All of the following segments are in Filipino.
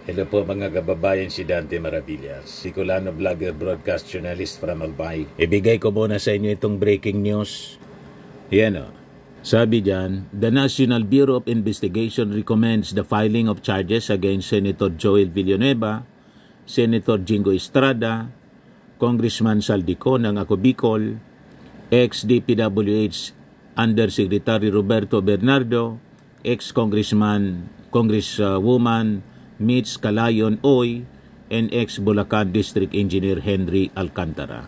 Hello po mga kababayan, si Dante Maravillas, Bicolano vlogger, broadcast journalist from Albay. Ibigay ko muna sa inyo itong breaking news. Yan o. Sabi dyan, the National Bureau of Investigation recommends the filing of charges against Senator Joel Villanueva, Senator Jingo Estrada, Congressman Saldico ng Ako Bicol, ex-DPWH Undersecretary Roberto Bernardo, ex-Congresswoman Mitch Calayon Oy, and ex-Bulacan District Engineer Henry Alcantara.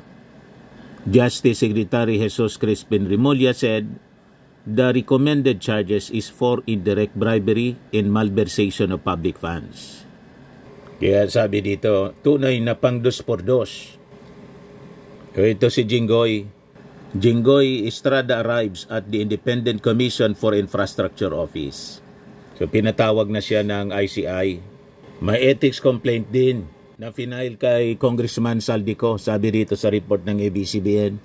Justice Secretary Jesus Crispin Remulla said, the recommended charges is for indirect bribery and malversation of public funds. Kaya sabi dito, tunay na pang 2x2. Ito si Jinggoy. Jinggoy Estrada arrives at the Independent Commission for Infrastructure Office. So pinatawag na siya ng ICI. May ethics complaint din na final kay Congressman Saldico, sabi rito sa report ng ABCBN.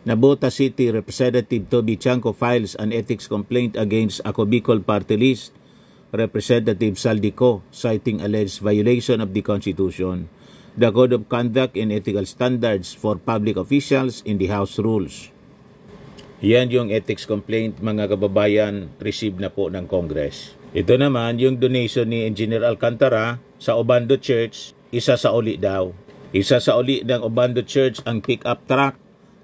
Nabota City Representative Toby Chanco files an ethics complaint against Ako Bicol Party List Representative Saldico, citing alleged violation of the Constitution, the Code of Conduct and Ethical Standards for Public Officials in the House Rules. Yan yung ethics complaint, mga kababayan, received na po ng Congress. Ito naman yung donation ni Engineer Alcantara sa Obando Church, isa sa uli daw. Isa sa uli ng Obando Church ang pick-up truck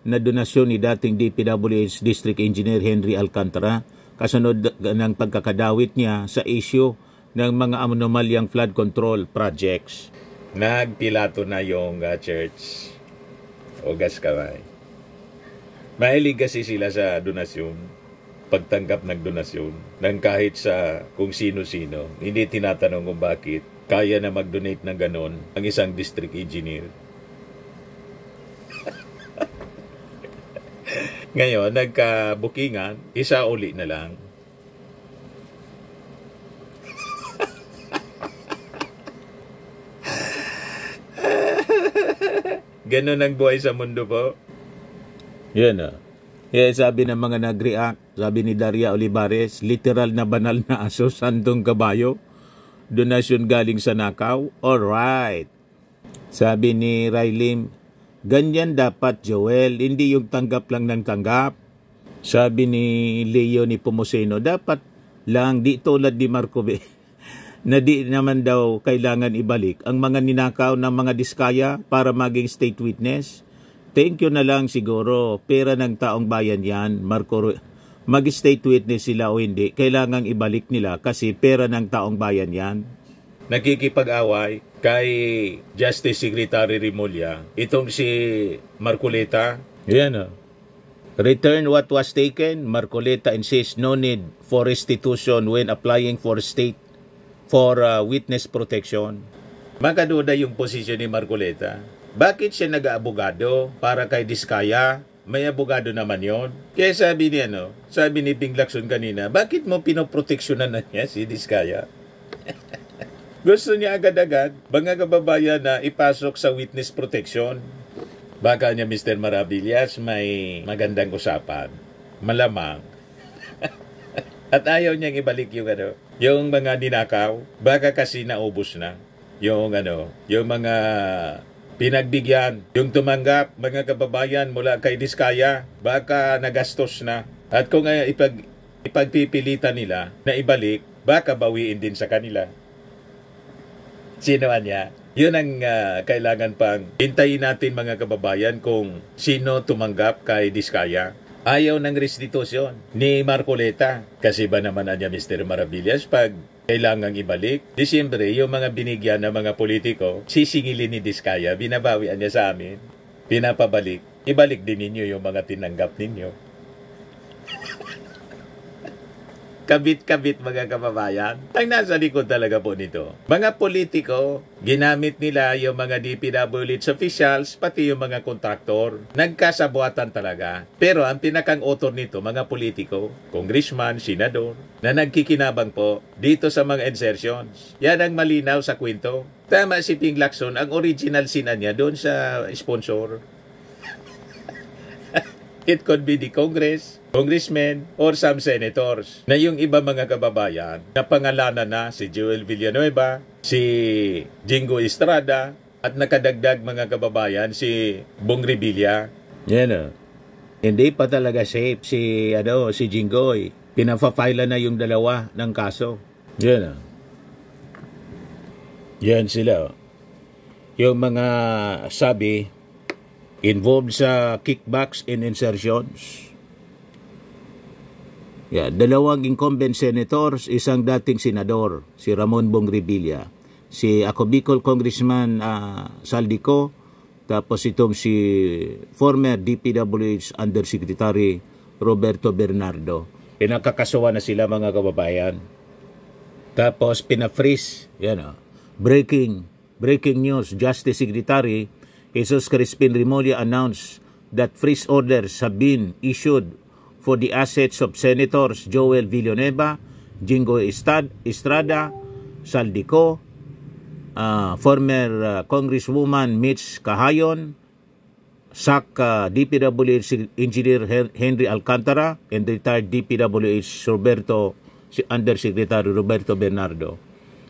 na donasyon ni dating DPWH District Engineer Henry Alcantara kasunod ng pagkakadawit niya sa issue ng mga anomalyang flood control projects. Nagpilato na yung church. Ogas kamay. Mahilig kasi sila sa donasyon, pagtanggap ng donasyon, ng kahit sa kung sino-sino. Hindi tinatanong kung bakit kaya na mag-donate ng ganon ang isang district engineer. Ngayon, nagka-bookingan, isa uli na lang. Ganon ang buhay sa mundo po. Yan o. Kaya sabi ng mga nag-react, sabi ni Daria Olivares, literal na banal na aso, sandong kabayo, donasyon galing sa nakaw. Alright. Sabi ni Raylim, ganyan dapat Joel, hindi yung tanggap lang ng tanggap. Sabi ni Leo ni Pomoseno, dapat lang di tulad ni Marco B. na di naman daw kailangan ibalik ang mga ninakaw ng mga diskaya para maging state witness. Thank you na lang siguro, pera ng taong bayan yan, Marco. Mag-state witness sila o hindi, kailangang ibalik nila kasi pera ng taong bayan yan. Nakikipag-away kay Justice Secretary Remulla, itong si Marcoleta. Yan o. Return what was taken, Marcoleta insists no need for restitution when applying for witness protection. Makaduda yung posisyon ni Marcoleta. Bakit siya nag-aabogado para kay Diskaya? May abogado naman yon. Kaya sabi niya, sabi ni Ping Lacson kanina, bakit mo pinoproteksyonan na niya si Diskaya? Gusto niya agad-agad, mga kababayan, na ipasok sa witness protection. Baka niya, Mr. Maravillas, may magandang usapan. Malamang. At ayaw niyang ibalik yung mga ninakaw. Baka kasi naubos na. Yung mga pinagbigyan, yung tumanggap, mga kababayan, mula kay Diskaya, baka nagastos na. At kung ipagpipilitan nila na ibalik, baka bawiin din sa kanila. Sino niya? Yun ang kailangan pang hintayin natin, mga kababayan, kung sino tumanggap kay Diskaya. Ayaw ng restitution ni Marcoleta. Kasi ba naman niya, Mr. Maravillas, pag kailangang ibalik, Disyembre, yung mga binigyan ng mga politiko, sisingilin ni Diskaya, binabawian niya sa amin, pinapabalik, ibalik din ninyo yung mga tinanggap ninyo. Kabit-kabit, mga kababayan. Ang nasa likod talaga po nito. Mga politiko, ginamit nila yung mga DPWH officials, pati yung mga kontraktor. Nagkasabuatan talaga. Pero ang pinakang author nito, mga politiko, congressman, senador, na nagkikinabang po dito sa mga insertions. Yan ang malinaw sa kwento. Tama si Ping Lacson, ang original sina niya doon sa sponsor. It could be the Congress, congressmen, or some senators. Na yung iba mga kababayan, na pangalanan na si Joel Villanueva, si Jingo Estrada, at nakadagdag mga kababayan si Bong Revilla. Yan o. Hindi pa talaga safe si Jinggoy. Pinapa-file na yung dalawa ng kaso. Yan o. Yan sila o. Yung mga sabi involved sa kickbacks and insertions. Dalawang incumbent senators, isang dating senador, si Ramon Bong Revilla, si ako Bicol Congressman Saldico, tapos itong si former DPWH Undersecretary Roberto Bernardo. Pinakakasuhan na sila mga kababayan. Tapos pina-freeze, breaking news, Justice Secretary Jesus Crispin Remulla announced that freeze orders have been issued for the assets of Senators Joel Villanueva, Jingo Estrada, Saldico, former Congresswoman Mitch Cahayon, SAC DPWH Engineer Henry Alcantara, and retired DPWH Undersecretary Roberto Bernardo.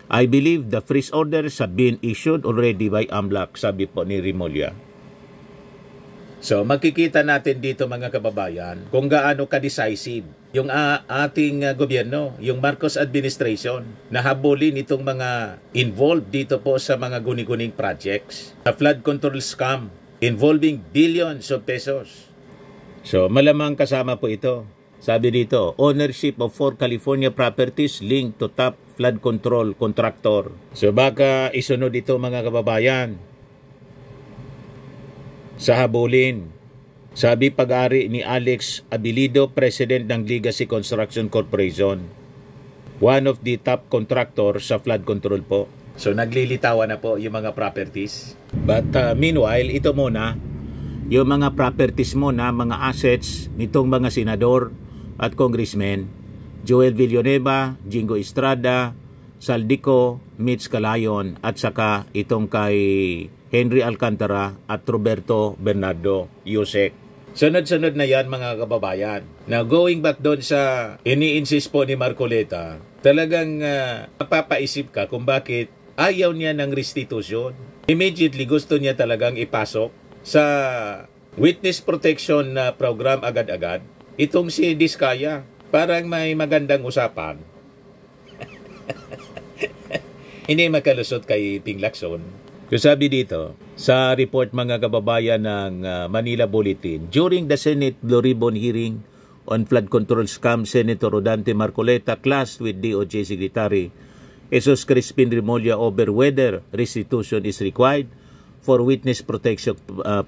I believe the freeze orders have been issued already by AMLAC, sabi po ni Remulla. So makikita natin dito mga kababayan kung gaano ka-decisive yung ating gobyerno, yung Marcos administration, na habulin itong mga involved dito po sa mga guni-guning projects, sa flood control scam involving billions of pesos. So malamang kasama po ito. Sabi dito, ownership of 4 California properties linked to top flood control contractor. So baka isunod ito mga kababayan sa habulin. Sabi pag-ari ni Alex Abilido, President ng Legacy Construction Corporation, one of the top contractor sa flood control po. So naglilitawan na po yung mga properties. But meanwhile, ito muna, yung mga properties muna, mga assets nitong mga senador at congressmen, Joel Villanueva, Jingo Estrada, Saldico, Mitch Cahayon, at saka itong kay Henry Alcantara at Roberto Bernardo, Yusek. Sunod-sunod na yan mga kababayan. Now going back doon sa ini-insist po ni Marcoleta, talagang mapapaisip ka kung bakit ayaw niya ng restitution. Immediately gusto niya talagang ipasok sa witness protection program agad-agad itong si Diskaya. Parang may magandang usapan. Hindi makalusot kay Ping Lacson. So sabi dito, sa report mga kababayan ng Manila Bulletin, during the Senate Blue Ribbon hearing on flood control scam, Senator Rodante Marcoleta clashed with DOJ Secretary Jesus Crispin Remulla over whether restitution is required for witness protection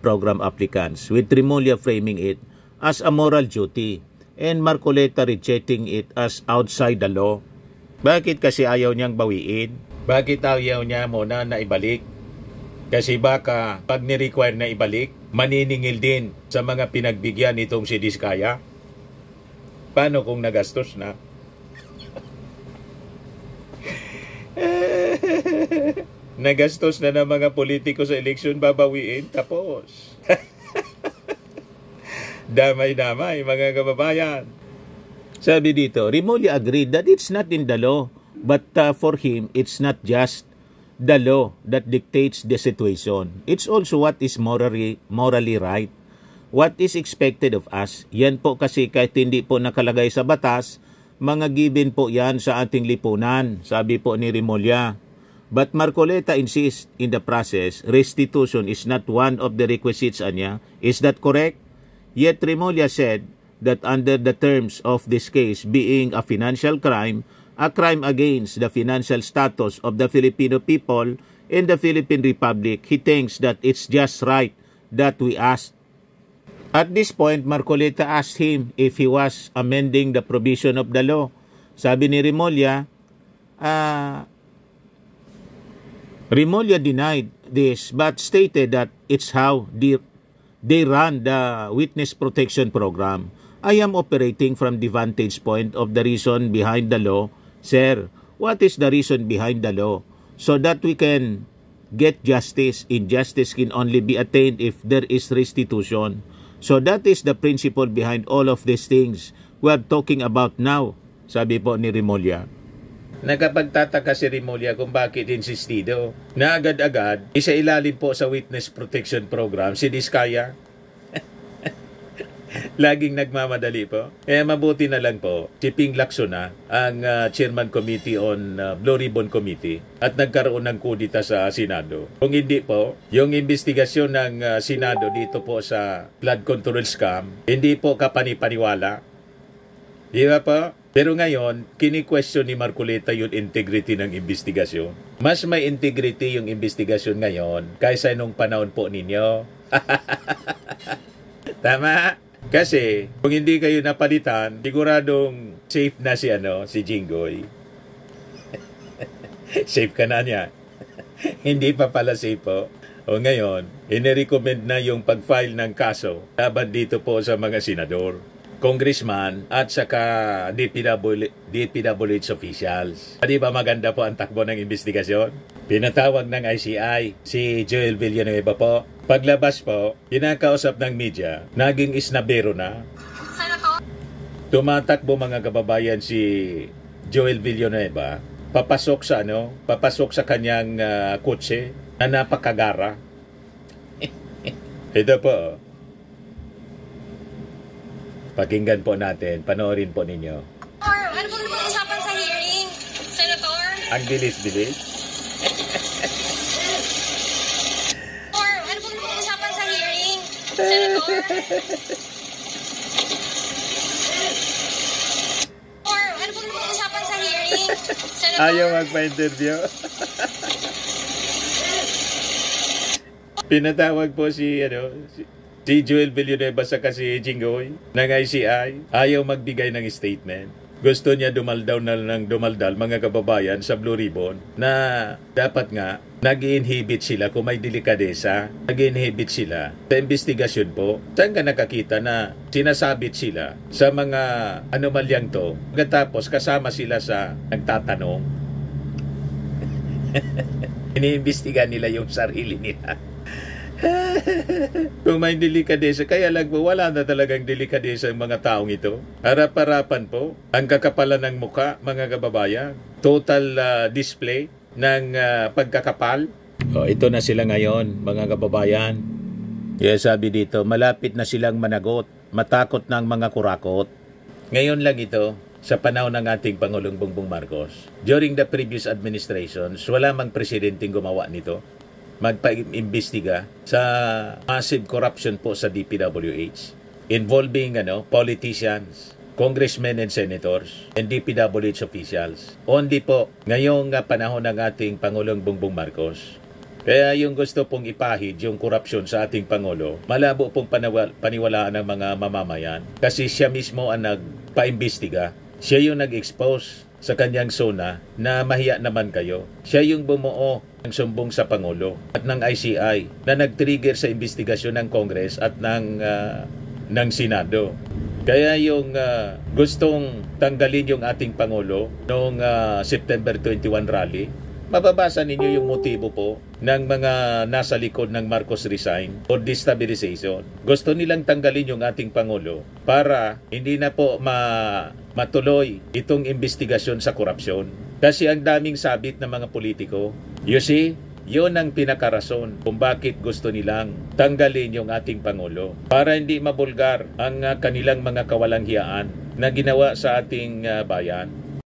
program applicants, with Remulla framing it as a moral duty and Marcoleta rejecting it as outside the law. Bakit kasi ayaw niyang bawiin? Bakit ayaw niya muna na ibalik? Kasi baka pag ni-require na ibalik, maniningil din sa mga pinagbigyan nitong si Diskaya. Paano kung nagastos na? Nagastos na ng mga politiko sa eleksyon, babawiin, tapos. Damay-damay, mga kababayan. Sabi dito, Remulla agreed that it's not in the law, but for him, it's not just the law that dictates the situation. It's also what is morally right. What is expected of us. Yan po kasi kahit hindi po nakalagay sa batas, mga given po yan sa ating lipunan, sabi po ni Remulla. But Marcoleta insists in the process, restitution is not one of the requisites niya. Is that correct? Yet Remulla said that under the terms of this case being a financial crime, a crime against the financial status of the Filipino people in the Philippine Republic, he thinks that it's just right that we ask. At this point, Marcoleta asked him if he was amending the provision of the law. Sabi ni Remulla, Remulla denied this but stated that it's how they run the witness protection program. I am operating from the vantage point of the reason behind the law. Sir, what is the reason behind the law? So that we can get justice. Injustice can only be attained if there is restitution. So that is the principle behind all of these things we are talking about now, sabi po ni Remulla. Nakapagtataka si Remulla kung bakit insistido na agad-agad isa ilalim po sa Witness Protection Program si Diskaya. Laging nagmamadali po. Kaya mabuti na lang po, si Ping Lacson ang Chairman Committee on Blue Ribbon Committee at nagkaroon ng kudita sa Senado. Kung hindi po, yung investigasyon ng Senado dito po sa flood control scam, hindi po kapanipaniwala. Di ba po? Pero ngayon, kini-question ni Marcoleta yung integrity ng investigasyon. Mas may integrity yung investigasyon ngayon kaysa nung panahon po ninyo. Tama? Kasi kung hindi kayo napalitan, siguradong safe na si Jinggoy. Safe ka na niya. Hindi pa pala safe po. O ngayon, inirecommend na yung pag-file ng kaso laban dito po sa mga senador, congressman at saka DPWH officials. Di ba maganda po ang takbo ng investigasyon? Pinatawag ng ICI si Joel Villanueva po. Paglabas po, kinakausap ng media, naging isnabero na. Tumatakbo mga kababayan si Joel Villanueva, papasok sa kanyang kotse na napakagara. Ito po. Pakinggan po natin, panoorin po ninyo. Ano pong usapan sa hearing, Senator? Ang bilis-bilis. Ano pong usapan sa hearing, Senator? Ano pong usapan sa hearing, Senator? Ayaw magpa-interview. Pinatawag po si Joel Villanueva sa kasi Jinggoy ng ICI. Ayaw magbigay ng statement. Gusto niya dumaldal mga kababayan sa Blue Ribbon na dapat nga nag-inhibit sila kung may delikadesa. Nag-inhibit sila sa investigasyon po. Saan ka nakakita na sinasabit sila sa mga anomalyang to? Pagkatapos kasama sila sa nagtatanong. Iniimbestigan nila yung sarili nila. Kung may delikadesa, kaya lang po wala na talagang delikadesa ang mga taong ito. Harap-harapan po ang kakapalan ng muka, mga kababayan. Total display ng pagkakapal. Ito na sila ngayon, mga kababayan. Kaya sabi dito, malapit na silang managot, matakot ng mga kurakot. Ngayon lang ito, sa panahon ng ating Pangulong Bongbong Marcos. During the previous administrations, wala mang presidenteng gumawa nito. Magpa-imbestiga sa massive corruption po sa DPWH involving politicians, congressmen and senators, and DPWH officials. Only po ngayong panahon ng ating Pangulong Bongbong Marcos. Kaya yung gusto pong ipahid yung korupsyon sa ating Pangulo, malabo pong paniwalaan ng mga mamamayan kasi siya mismo ang nagpa-imbestiga. Siya yung nag-expose sa kanyang zona na mahiya naman kayo. Siya yung bumuo ng sumbong sa Pangulo at ng ICI na nag-trigger sa investigasyon ng Congress at ng Senado. Kaya yung gustong tanggalin yung ating Pangulo noong September 21 rally, mababasa ninyo yung motibo po ng mga nasa likod ng Marcos resign or destabilization. Gusto nilang tanggalin yung ating Pangulo para hindi na po matuloy itong investigasyon sa korupsyon. Kasi ang daming sabit ng mga politiko. You see, yun ang pinakarason kung bakit gusto nilang tanggalin yung ating Pangulo. Para hindi mabulgar ang kanilang mga kawalanghiyaan na ginawa sa ating bayan.